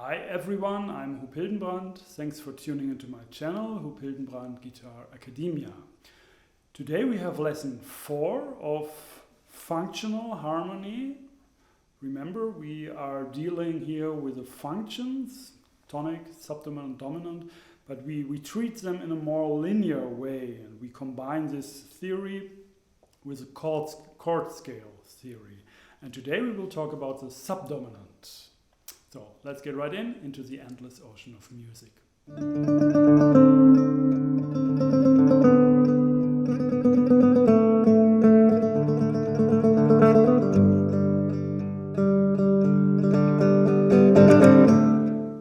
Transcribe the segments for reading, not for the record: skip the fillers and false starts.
Hi everyone, I'm Huub Hildenbrand. Thanks for tuning into my channel, Huub Hildenbrand Guitar Academia. Today we have lesson 4 of functional harmony. Remember, we are dealing here with the functions, tonic, subdominant, dominant, but we treat them in a more linear way, and we combine this theory with the chord-scale theory. And today we will talk about the subdominant. So let's get right into the endless ocean of music.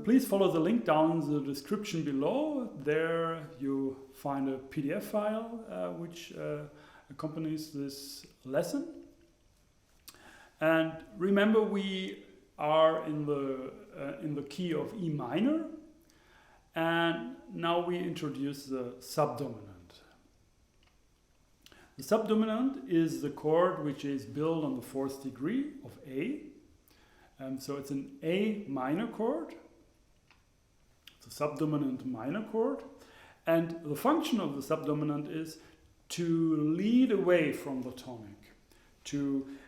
Please follow the link down in the description below. There you find a PDF file which accompanies this lesson. And remember, we are in the key of E minor, and now we introduce the subdominant. The subdominant is the chord which is built on the 4th degree of A, so it's an A minor chord. It's a subdominant minor chord, and the function of the subdominant is to lead away from the tonic.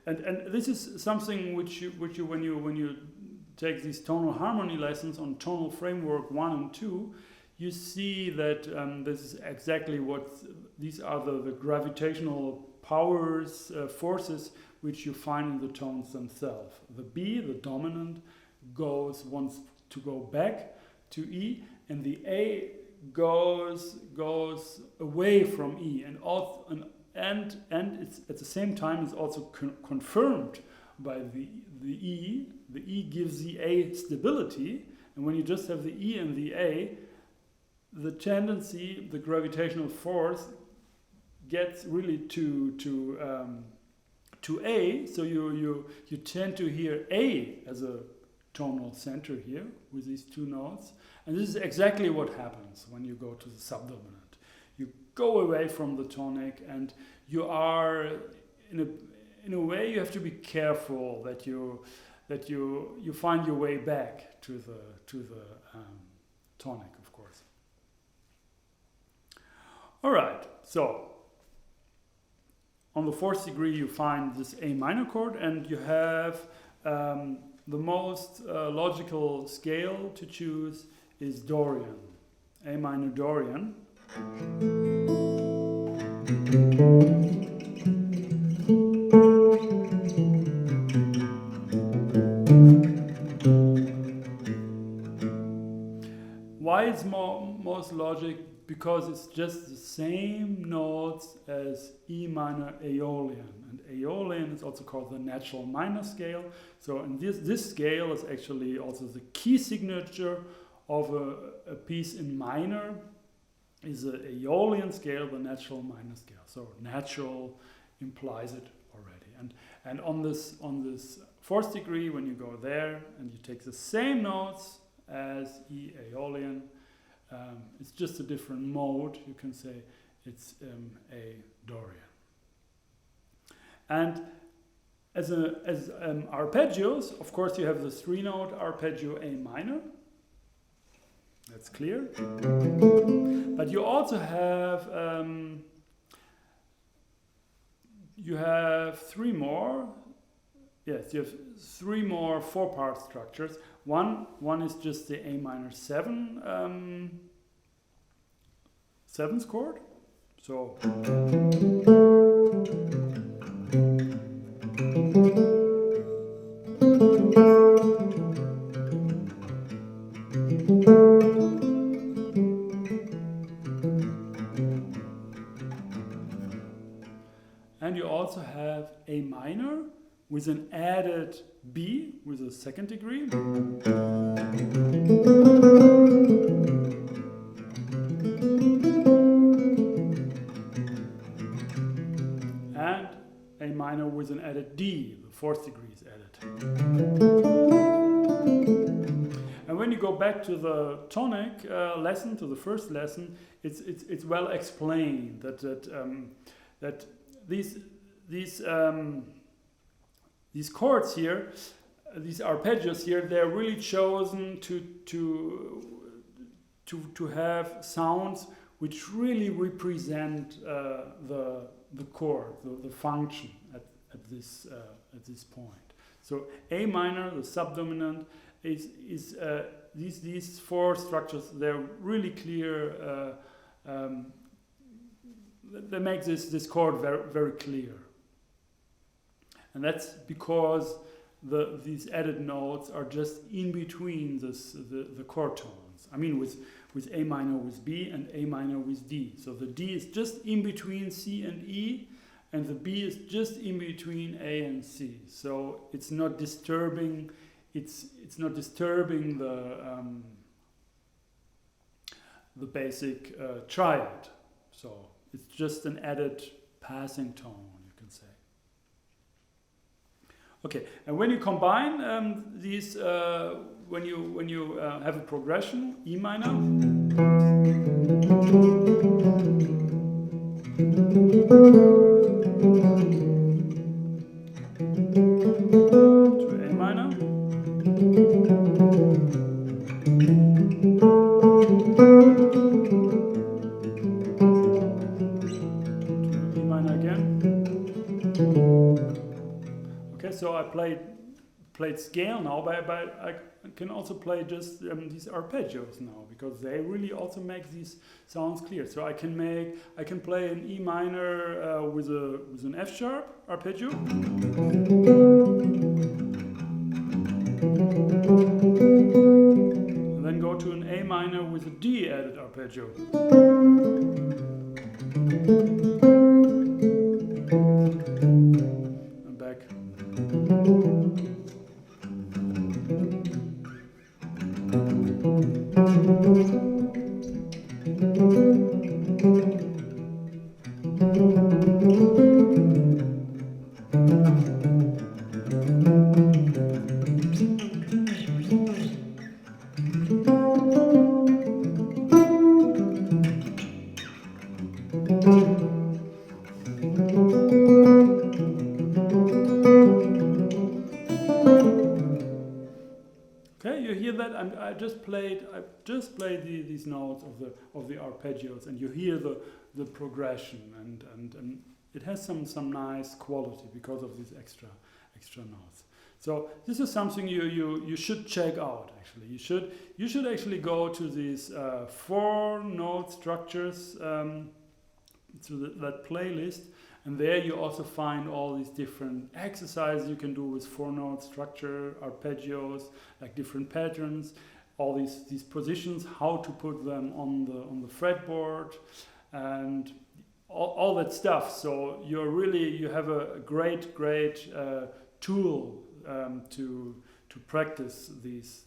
And this is something which you when you take these tonal harmony lessons on tonal framework 1 and 2, you see that this is exactly what these are the gravitational powers, forces which you find in the tones themselves. The B, the dominant, wants to go back to E, and the A goes away from E, and it's at the same time it's also confirmed by the E. The E gives the A stability, and when you just have the E and the A, the tendency, the gravitational force, gets really to A. So you tend to hear A as a tonal center here with these two notes, and this is exactly what happens when you go to the subdominant. You go away from the tonic, and you are in a way you have to be careful that you find your way back to the tonic, of course. All right, so on the 4th degree you find this A minor chord, and you have the most logical scale to choose is Dorian, A minor Dorian. Why it's most logic? Because it's just the same notes as E minor Aeolian, and Aeolian is also called the natural minor scale. So in this scale is actually also the key signature of a piece in minor is the Aeolian scale, the natural minor scale. So natural implies it already. And on this 4th degree, when you go there and you take the same notes as E Aeolian, it's just a different mode. You can say it's A Dorian. And as arpeggios, of course, you have the 3-note arpeggio A minor. That's clear. But you also have three more. Yes, you have 3 more 4-part structures. One is just the A minor 7th chord. So and you also have A minor with an added B with a 2nd degree. And A minor with an added D, the 4th degree is added. And when you go back to the tonic lesson, to the first lesson, it's well explained that these chords here these arpeggios here, they're really chosen to have sounds which really represent the chord, the function at this point. So A minor, the subdominant, is these four structures. They're really clear. They make this chord very, very clear, and that's because these added notes are just in between the chord tones. I mean, with A minor with B and A minor with D. So the D is just in between C and E, and the B is just in between A and C. So it's not disturbing. It's not disturbing the basic triad. So it's just an added passing tone, you can say. Okay, and when you combine these, when you have a progression, E minor, to A minor, to E minor again. Okay, so I played scale now, but I can also play just these arpeggios now, because they really also make these sounds clear. So I can play an E minor with an F sharp arpeggio, and then go to an A minor with a D added arpeggio. And back. Okay, you hear that? I just played these notes of the arpeggios, and you hear the progression, and it has some nice quality because of these extra notes. So this is something you should check out. Actually, you should actually go to these 4-note structures, to that playlist. And there you also find all these different exercises you can do with 4-note structure, arpeggios, like different patterns, all these positions, how to put them on the fretboard, and all that stuff. So you have a great tool to practice these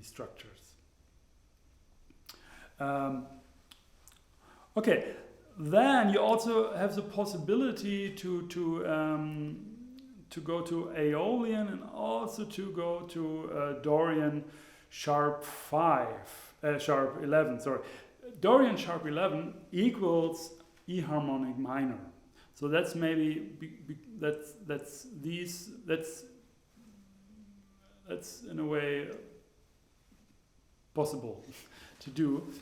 structures. Okay. Then you also have the possibility to go to Aeolian, and also to go to Dorian sharp 11. Sorry, Dorian sharp 11 equals E harmonic minor. So that's maybe that's in a way possible to do.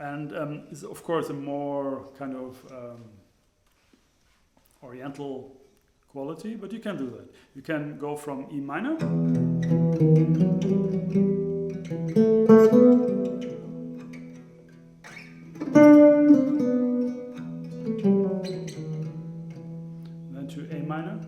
And is of course a more kind of oriental quality, but you can do that. You can go from E minor then to A minor,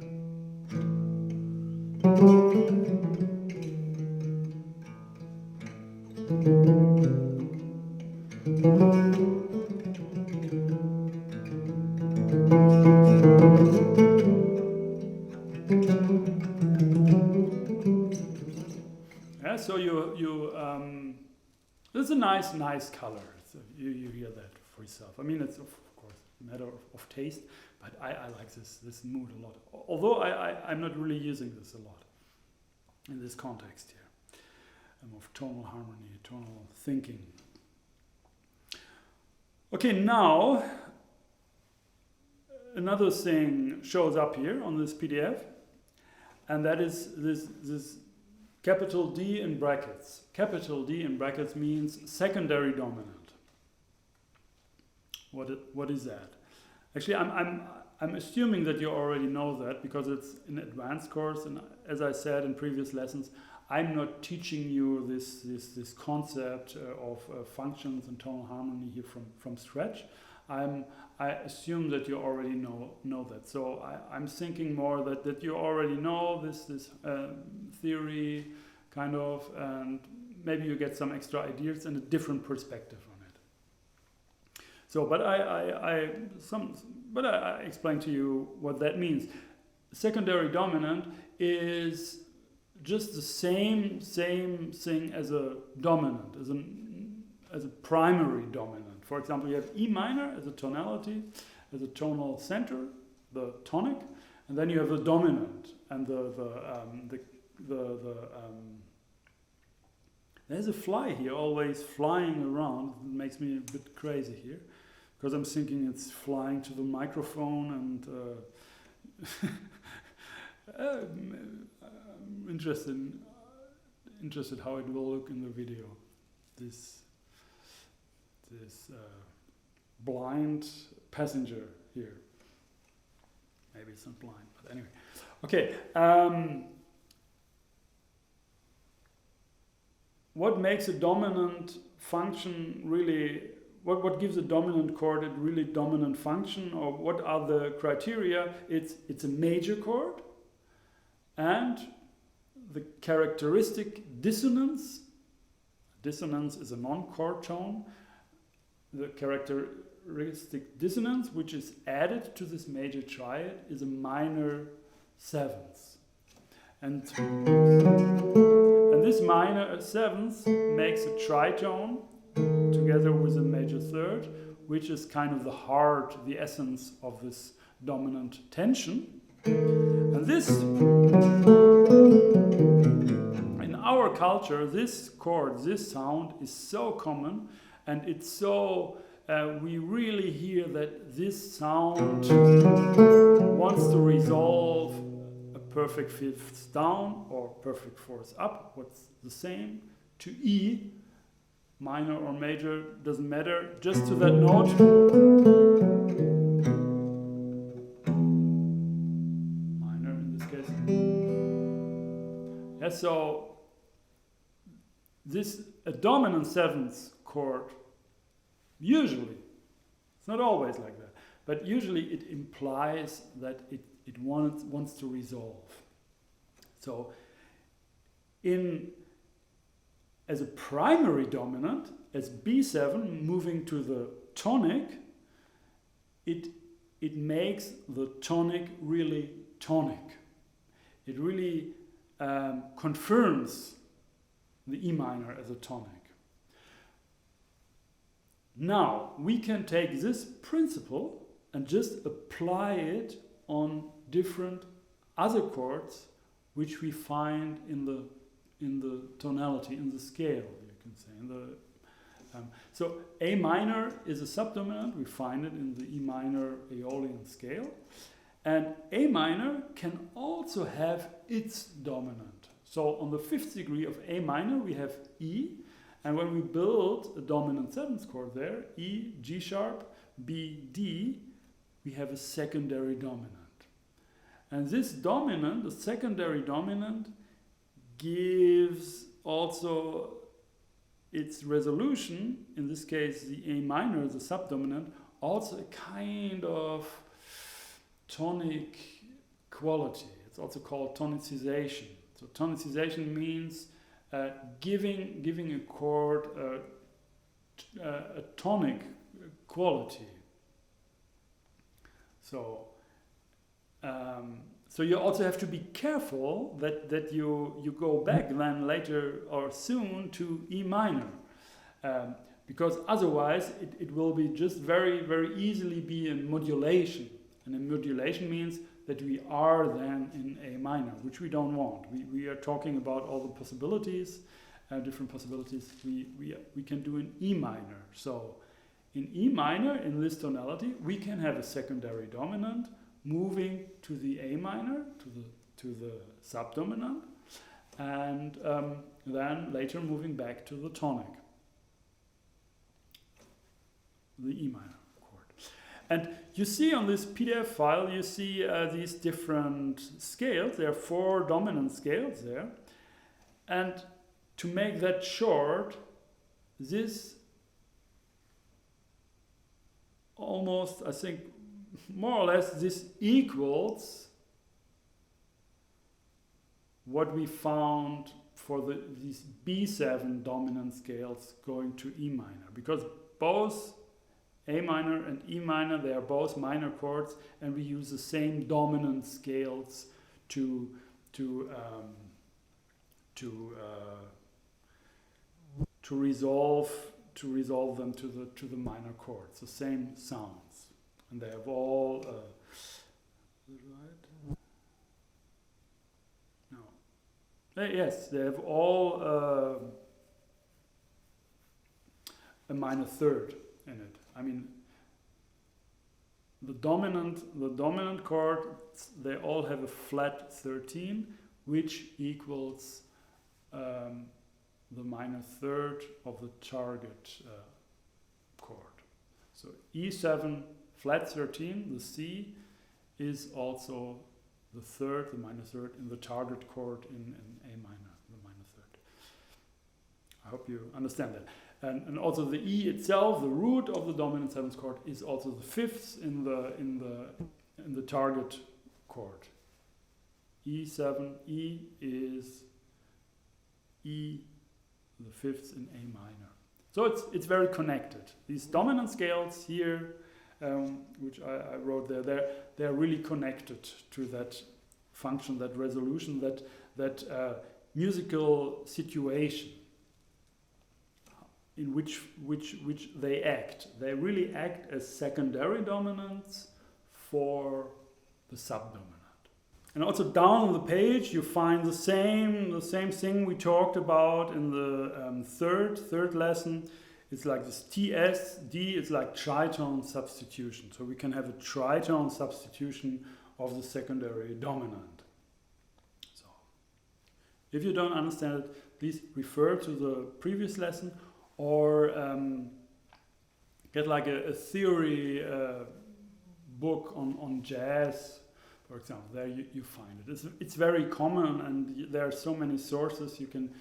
yeah, so it's a nice color. So you hear that for yourself. I mean, it's of course a matter of taste, but I like this mood a lot. Although I'm not really using this a lot in this context here of tonal harmony, tonal thinking. Okay, now another thing shows up here on this PDF. and that is this capital D in brackets. Capital D in brackets means secondary dominant. What is that? Actually, I'm assuming that you already know that because it's an advanced course, and as I said in previous lessons, I'm not teaching you this concept of functions and tonal harmony here from scratch. I assume that you already know that. So I'm thinking more that you already know this theory, kind of, and maybe you get some extra ideas and a different perspective on it. So, but I explain to you what that means. Secondary dominant is just the same thing as a dominant, as a primary dominant. For example, you have E minor as a tonality, as a tonal center, the tonic, and then you have the dominant and there's a fly here always flying around. It makes me a bit crazy here because I'm thinking it's flying to the microphone and I'm interested how it will look in the video. This blind passenger here. Maybe it's not blind, but anyway. Okay. What makes a dominant function really? What gives a dominant chord a really dominant function, or what are the criteria? It's a major chord, and the characteristic dissonance. Dissonance is a non-chord tone. The characteristic dissonance, which is added to this major triad, is a minor seventh. And this minor seventh makes a tritone together with a major third, which is kind of the heart, the essence of this dominant tension. And this, in our culture, this chord, this sound is so common, and it's so, we really hear that this sound wants to resolve a perfect fifth down or perfect fourth up, what's the same, to E, minor or major, doesn't matter, just to that note. Minor in this case. Yeah, so a dominant seventh chord, usually, it's not always like that, but usually it implies that it wants to resolve. So as a primary dominant, as B7 moving to the tonic, it makes the tonic really tonic. It really confirms the E minor as a tonic. Now, we can take this principle and just apply it on different other chords which we find in the tonality, in the scale, you can say. So A minor is a subdominant. We find it in the E minor Aeolian scale. And A minor can also have its dominant. So on the fifth degree of A minor, we have E. And when we build a dominant seventh chord there, E, G sharp, B, D, we have a secondary dominant. And this dominant, the secondary dominant, gives also its resolution, in this case the A minor, the subdominant, also a kind of tonic quality. It's also called tonicization. So tonicization means giving a chord a tonic quality. So you also have to be careful that you go back then later or soon to E minor, because otherwise it will be just very, very easily be a modulation. And a modulation means that we are then in A minor, which we don't want. We are talking about all the possibilities, different possibilities we can do in E minor. So in E minor, in this tonality, we can have a secondary dominant moving to the A minor, to the subdominant, and then later moving back to the tonic, the E minor chord. And you see on this PDF file, you see these different scales. There are 4 dominant scales there. And to make that short, this almost, I think, more or less, this equals what we found for these B7 dominant scales going to E minor, because both A minor and E minor, they are both minor chords, and we use the same dominant scales to resolve them to the minor chords, the same sounds, and they have all. Yes, they have all a minor third in it. I mean, the dominant chords, they all have a flat 13, which equals the minor third of the target chord. So E7 flat 13, the C, is also the minor third in the target chord in A minor, the minor third. I hope you understand that. And also the E itself, the root of the dominant 7th chord, is also the 5th in the target chord. E7, E is E, the 5th in A minor. So it's very connected. These dominant scales here, which I wrote there, they're really connected to that function, that resolution, that musical situation in which they act. They really act as secondary dominants for the subdominant. And also down on the page you find the same thing we talked about in the third lesson. It's like this TS, D is like tritone substitution. So we can have a tritone substitution of the secondary dominant. So if you don't understand it, please refer to the previous lesson, or get like a theory book on jazz, for example. There you find it. It's very common, and there are so many sources you can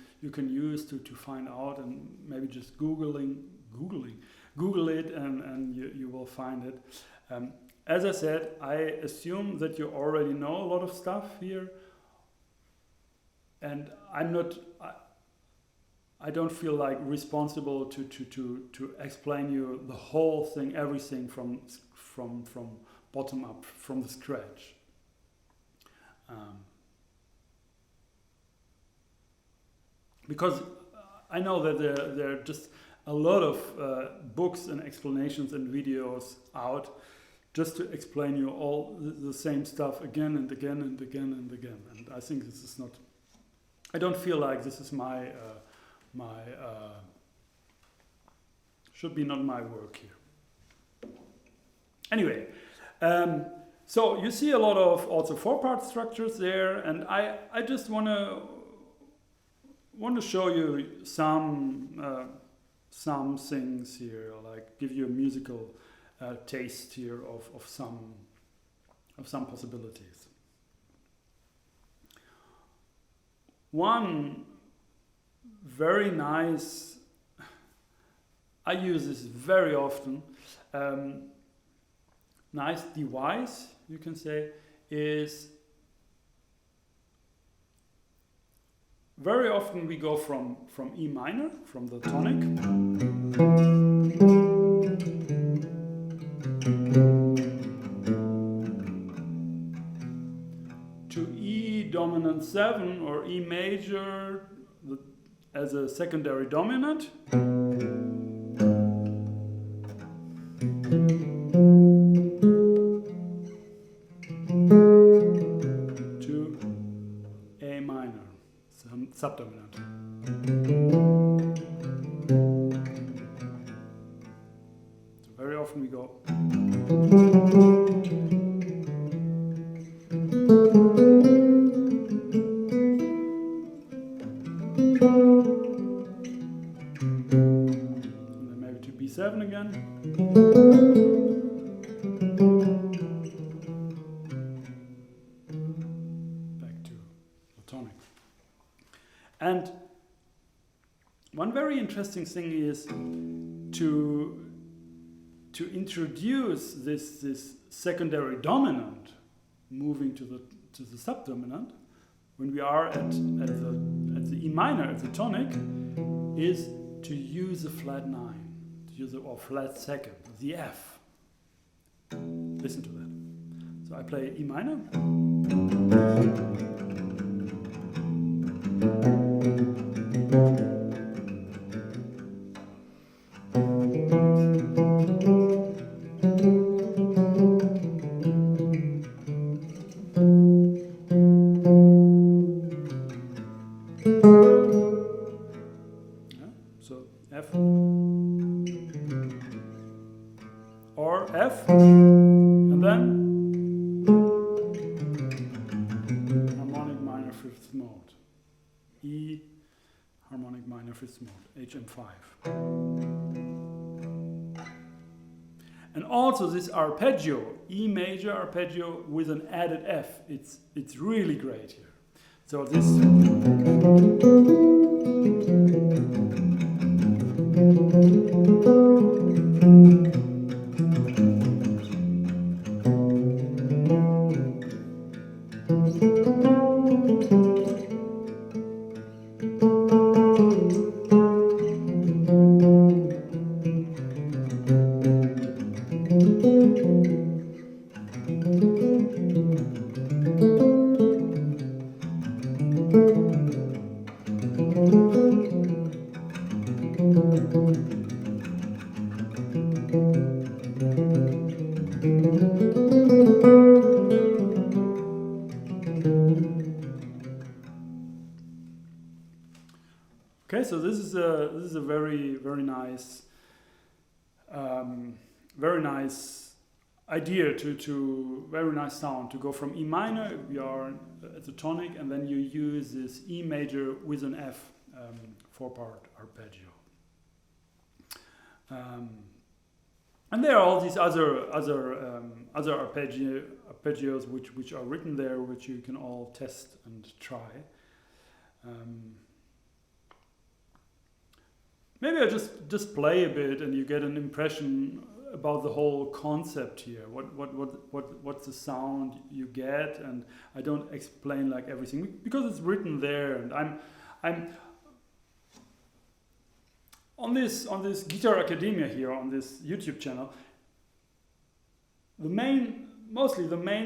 use to find out, and maybe just Google it, and you will find it. As I said, I assume that you already know a lot of stuff here, and I don't feel like responsible to explain you the whole thing, everything from bottom up, from the scratch. Because I know that there are just a lot of books and explanations and videos out just to explain you all the same stuff again and again and again and again. And I think this is not, I don't feel like this is should be not my work here. Anyway, so you see a lot of also 4-part structures there, and I just want to show you some things here, like give you a musical taste here of some possibilities. One very nice, I use this very often, nice device, you can say, is very often we go from E minor, from the tonic, to E dominant 7 or E major as a secondary dominant, to A minor, subdominant. So very often we go A0037 again. Back to the tonic. And one very interesting thing is to introduce this secondary dominant moving to the subdominant when we are at the E minor, at the tonic, is to use a flat 9, to use or flat second, the F. Listen to that. So I play E minor. So F or F, and then harmonic minor fifth mode, E harmonic minor fifth mode, HM5. And also this arpeggio, E major arpeggio with an added F, it's really great here. So this okay, so this is a very nice idea to very nice sound to go from E minor. We are at the tonic, and then you use this E major with an F 4-part arpeggio. And there are all these other arpeggios which are written there, which you can all test and try. Maybe I just play a bit, and you get an impression about the whole concept here. What's the sound you get, and I don't explain like everything because it's written there, and I'm on this Guitar Academia here on this YouTube channel. The main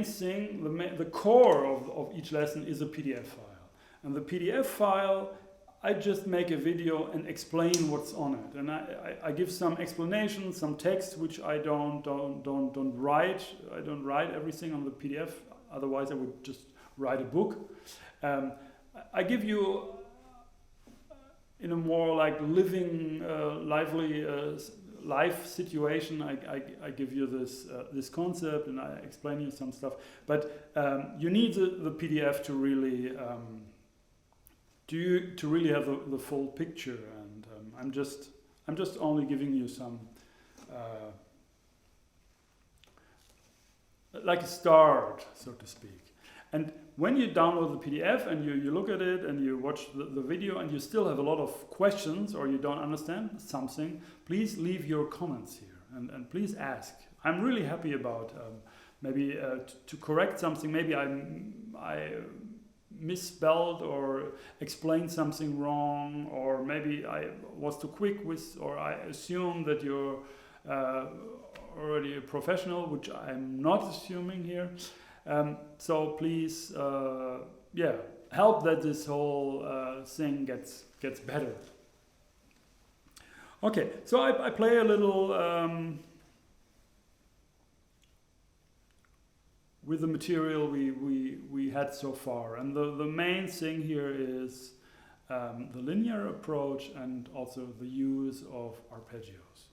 thing, the core of each lesson is a PDF file, and the PDF file, I just make a video and explain what's on it, and I give some explanation, some text which I don't write. I don't write everything on the PDF. Otherwise, I would just write a book. I give you in a more like living, lively life situation. I give you this concept, and I explain you some stuff. But you need the PDF to really. To really have the full picture, and I'm just only giving you some like a start, so to speak. And when you download the PDF and you look at it and you watch the video and you still have a lot of questions or you don't understand something, please leave your comments here and please ask. I'm really happy about maybe to correct something. Maybe I misspelled or explained something wrong, or maybe I was too quick with, or I assumed that you're already a professional, which I'm not assuming here. So please, help that this whole thing gets better. Okay, so I play a little with the material we had so far, and the main thing here is the linear approach and also the use of arpeggios.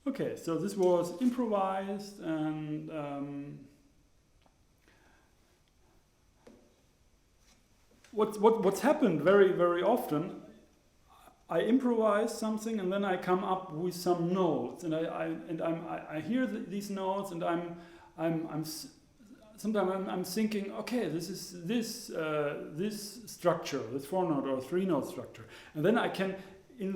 Okay, so this was improvised, and what's happened very often, I improvise something and then I come up with some notes, and I hear these notes, and sometimes I'm thinking, okay, this is this structure, this 4-note or 3-note structure, and then I can in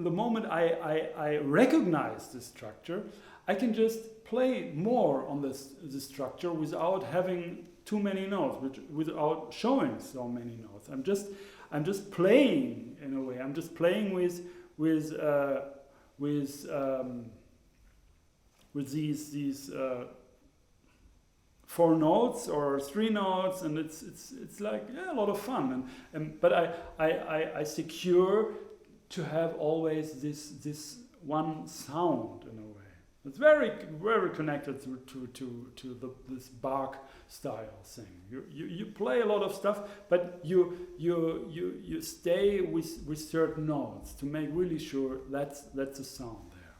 the moment I recognize this structure, I can just play more on this structure without having too many notes, without showing so many notes. I'm just playing in a way. I'm just playing with these 4 notes or 3 notes, and it's like, yeah, a lot of fun. But I secure to have always this one sound in a way. It's very connected to this Bach style thing. You play a lot of stuff, but you stay with certain notes to make really sure that's the sound there.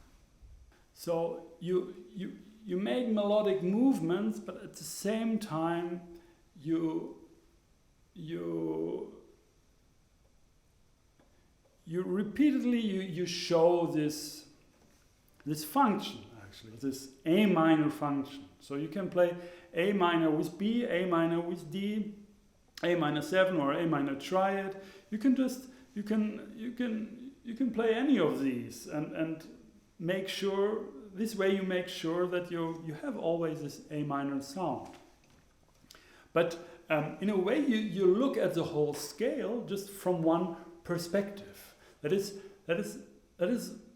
So you make melodic movements, but at the same time you repeatedly you show this function, actually, this A minor function. So you can play A minor with B, A minor with D, A minor 7 or A minor triad. You can play any of these and make sure, this way you make sure that you have always this A minor sound. But in a way you look at the whole scale just from one perspective. That is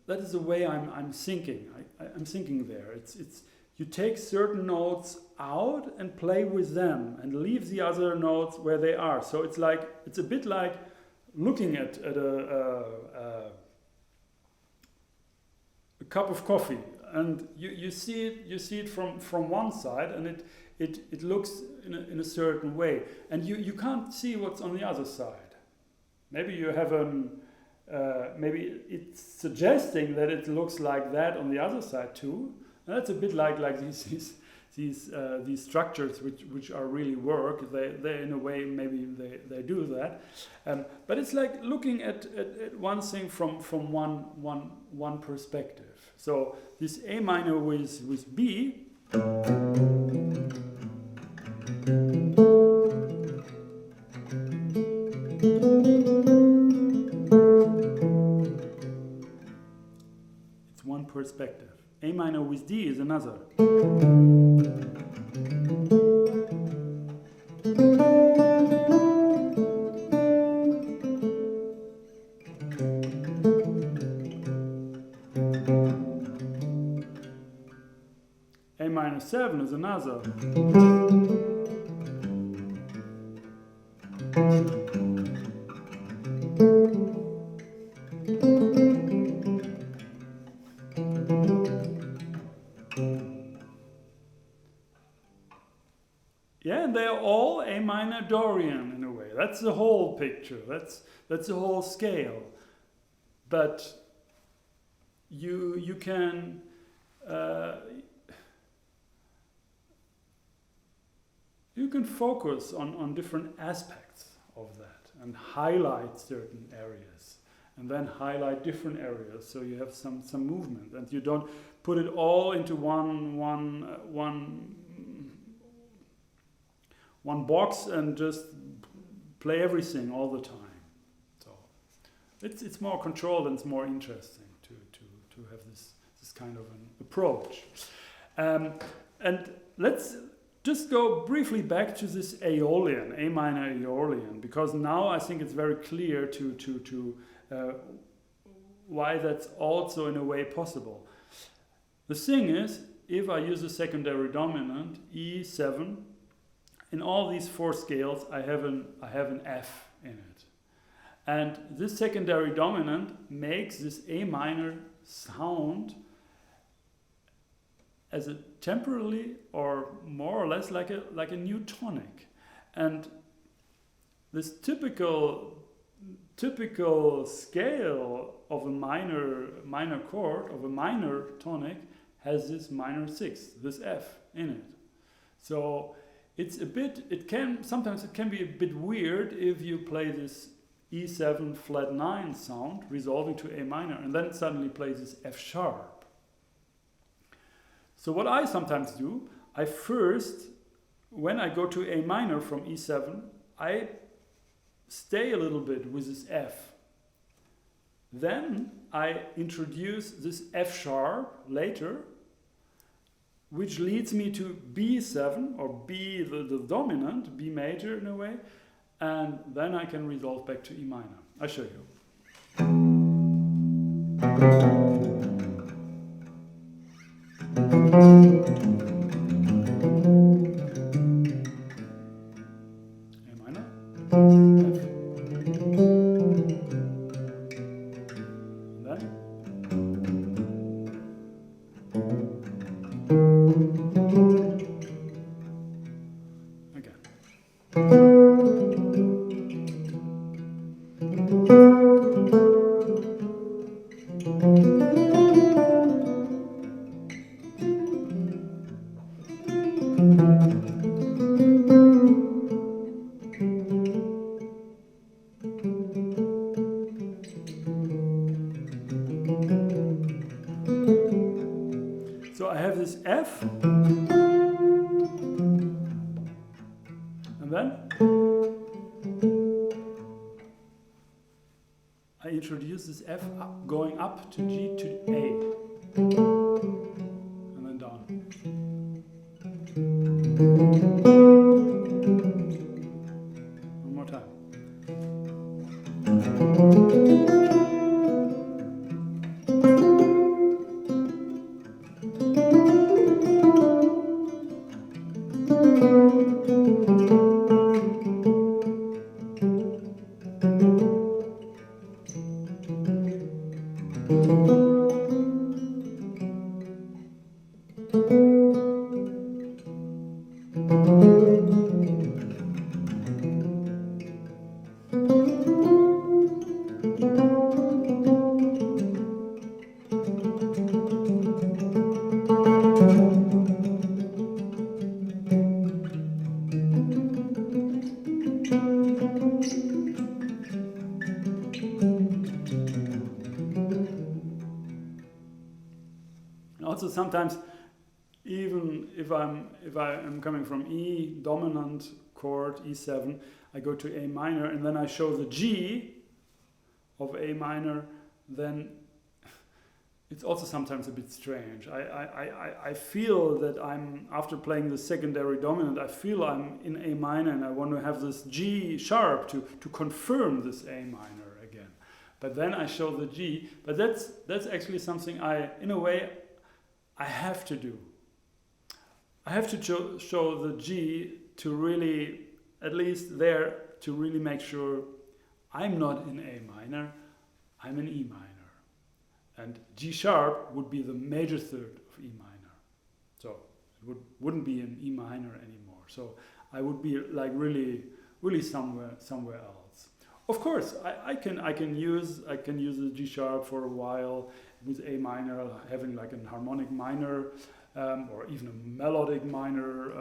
the way I'm thinking. I'm thinking there. It's you take certain notes out and play with them and leave the other notes where they are. So it's a bit like looking at a cup of coffee, and you see it from one side, and it looks in a certain way, and you can't see what's on the other side. Maybe you have maybe it's suggesting that it looks like that on the other side too. And that's a bit like these structures which are really work. They in a way maybe they do that. But it's like looking at one thing from one perspective. So this A minor with B. perspective. A minor with D is another. A minor 7 is another. Yeah, and they are all A minor Dorian in a way. That's the whole picture. That's the whole scale. But you can focus on different aspects of that and highlight certain areas, and then highlight different areas, so you have some movement, and you don't put it all into one box and just play everything all the time. So it's more controlled and it's more interesting to have this kind of an approach. And let's just go briefly back to this Aeolian, A minor Aeolian, because now I think it's very clear to why that's also in a way possible. The thing is, if I use a secondary dominant, E7, in all these four scales I have an F in it. And this secondary dominant makes this A minor sound as a temporarily or more or less like a new tonic. And this typical scale of a minor chord, of a minor tonic, has this minor 6, this F in it. So sometimes it can be a bit weird if you play this E7 flat 9 sound resolving to A minor and then it suddenly plays this F sharp. So what I sometimes do, I first, when I go to A minor from E7, I stay a little bit with this F. Then I introduce this F sharp later, which leads me to B7, or B, the dominant, B major in a way, and then I can resolve back to E minor. I'll show you. A minor, F, and then again. So I have this F, and then I introduce this F going up to G to A, and then down. One more time. Also sometimes, even if I am coming from E dominant chord E7, I go to A minor and then I show the G of A minor, then it's also sometimes a bit strange. I feel that after playing the secondary dominant, I feel I'm in A minor and I want to have this G sharp to confirm this A minor again. But then I show the G, but that's actually something in a way, I have to do. I have to show the G to really, at least there, to really make sure I'm not in A minor, I'm in E minor. And G sharp would be the major third of E minor. So it wouldn't be in E minor anymore. So I would be like really somewhere else. Of course, I can use the G sharp for a while with A minor, having like a harmonic minor, or even a melodic minor,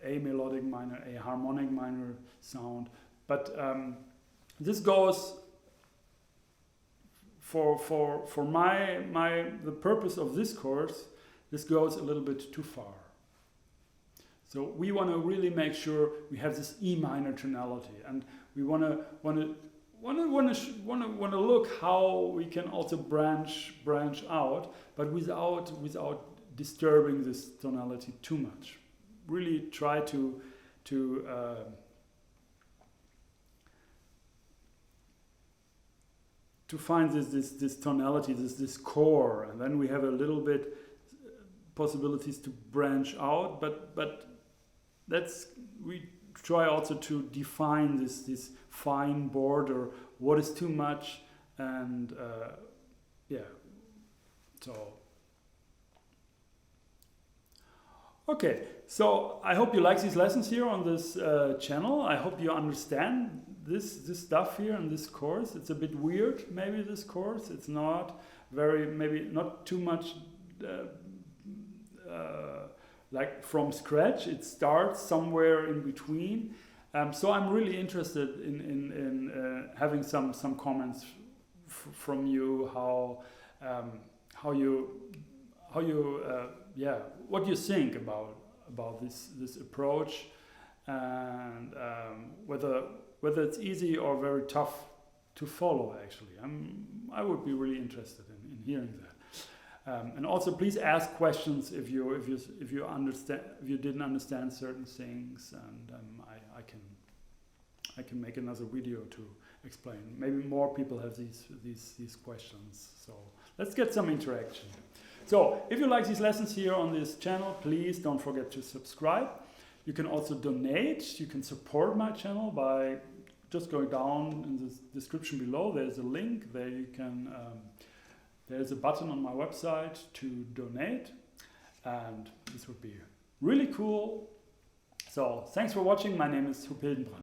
A melodic minor, A harmonic minor sound. But this goes for the purpose of this course. This goes a little bit too far. So we want to really make sure we have this E minor tonality, and we want to look how we can also branch out, but without disturbing this tonality too much. Really try to find this tonality, this core, and then we have a little bit possibilities to branch out, but we try also to define this fine border, what is too much, and so okay, so I hope you like these lessons here on this channel. I hope you understand this stuff here in this course. It's a bit weird, maybe, this course. It's not maybe not too much like from scratch. It starts somewhere in between. So I'm really interested in having some comments from you, what you think about this approach, and whether it's easy or very tough to follow. Actually, I would be really interested in hearing that. And also, please ask questions if you didn't understand certain things, and I can make another video to explain. Maybe more people have these questions. So let's get some interaction. So if you like these lessons here on this channel, please don't forget to subscribe. You can also donate. You can support my channel by just going down in the description below. There's a link there. You can. There's a button on my website to donate, and this would be really cool. So thanks for watching. My name is Hildenbrand.